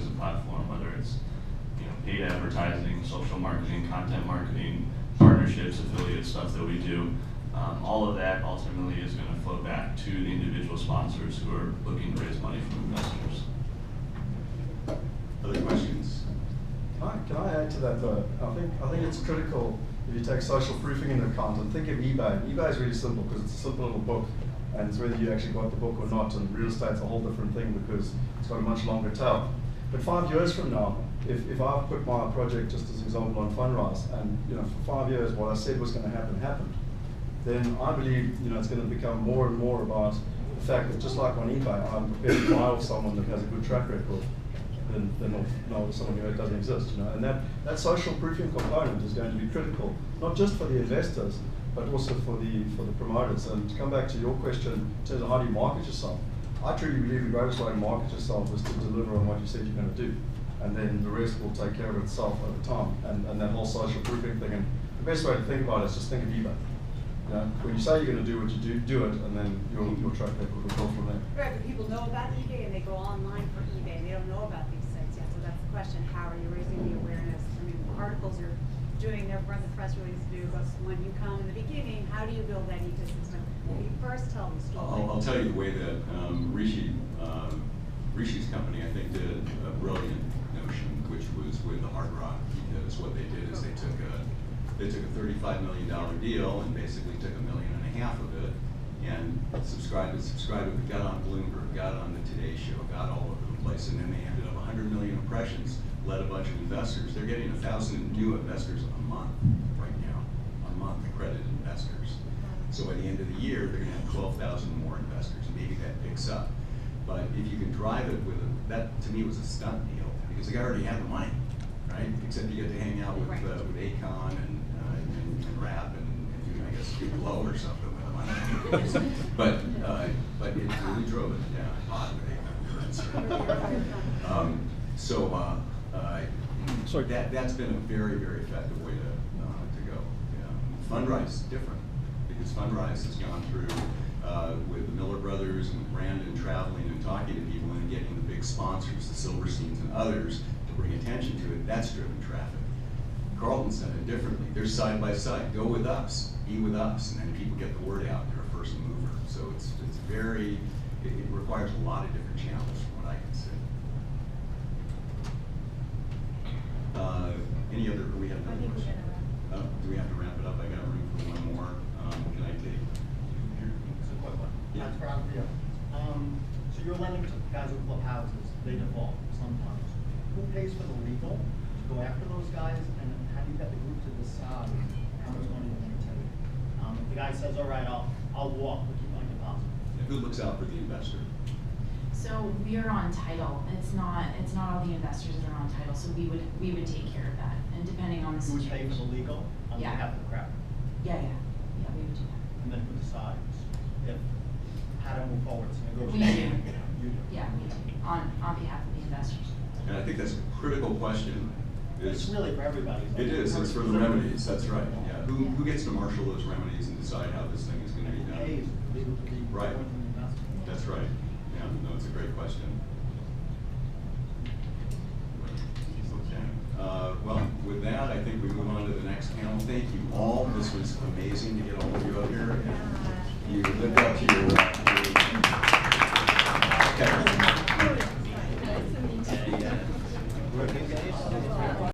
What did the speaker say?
as a platform, whether it's paid advertising, social marketing, content marketing, partnerships, affiliate stuff that we do. All of that ultimately is going to flow back to the individual sponsors who are looking to raise money from investors. Other questions? Can I add to that though? I think it's critical if you take social proofing into account and think of eBay. eBay is really simple because it's a simple little book, and it's whether you actually got the book or not. And real estate's a whole different thing because it's got a much longer tail. But 5 years from now, if I put my project just as an example on Fundrise, and for 5 years what I said was going to happen happened, then I believe it's going to become more and more about the fact that just like on eBay, I'm prepared to buy off someone that has a good track record than off someone who doesn't exist. And that social proofing component is going to be critical, not just for the investors, but also for the promoters. And to come back to your question in terms of how do you market yourself, I truly believe the greatest way to market yourself is to deliver on what you said you're going to do. And then the rest will take care of itself over time. And that whole social proofing thing, and the best way to think about it is just think of eBay. When you say you're going to do what you do it, and then your track record will go from there. Right, but people know about eBay and they go online for eBay and they don't know about these sites yet. So that's the question, how are you raising the awareness? I mean, articles are doing their front of the press release to do, but when you come in the beginning, how do you build that ecosystem? You first tell the story. I'll tell you the way that Rishi's company, I think, did a brilliant notion, which was with the Hard Rock, because what they did is they took a $35 million deal and basically took $1.5 million of it and subscribed it, got on Bloomberg, got on the Today Show, got all over the place, and then they ended up 100 million impressions, led a bunch of investors. They're getting 1,000 new investors a month right now, accredited investors. So by the end of the year, they're going to have 12,000 more investors, and maybe that picks up. But if you can drive it with that to me was a stunt deal, because the guy already had the money, right? Except you get to hang out with Akon and rap and I guess do blow or something with them. But it really drove it. Yeah, hot so that's been a very, very effective way to go. Fundrise is different because Fundrise has gone through with the Miller Brothers and with Brandon traveling and talking to people and getting the big sponsors, the Silversteins and others, to bring attention to it. That's driven traffic. Carlton's done it differently. They're side by side. Go with us, be with us, and then people get the word out. They're a first mover. So it's very, it requires a lot of different channels from what I can see. Any other, do we have another question? Do we have to wrap it up? I got room for one more. Can I take? It's a quick one. Yeah. That's for you. So you're lending to guys who flip houses. They default sometimes. Who pays for the legal to go after those guys, and how do you get the group to decide how much money they're going to take? If the guy says, all right, I'll walk, but keep my deposit. And who looks out for the investor? So we are on title. It's not all the investors that are on title. So we would take care of that, and depending on the Who would situation. pay for the legal on behalf of the crowd? Yeah, we would do that. And then who decides how to move forward? It's We negotiation. do. You do. Yeah, we do on behalf of the investors. And I think that's a critical question. It's really for everybody. It is. It's for the remedies. That's right. Yeah. Who gets to marshal those remedies and decide how this thing is going to be done? Pays legal to be Right. going to the investment. That's right. Yeah. No, it's a great question. Okay. Well, with that, I think we move on to the next panel. Thank you all. This was amazing to get all of you up here. And you lived up to your. Okay.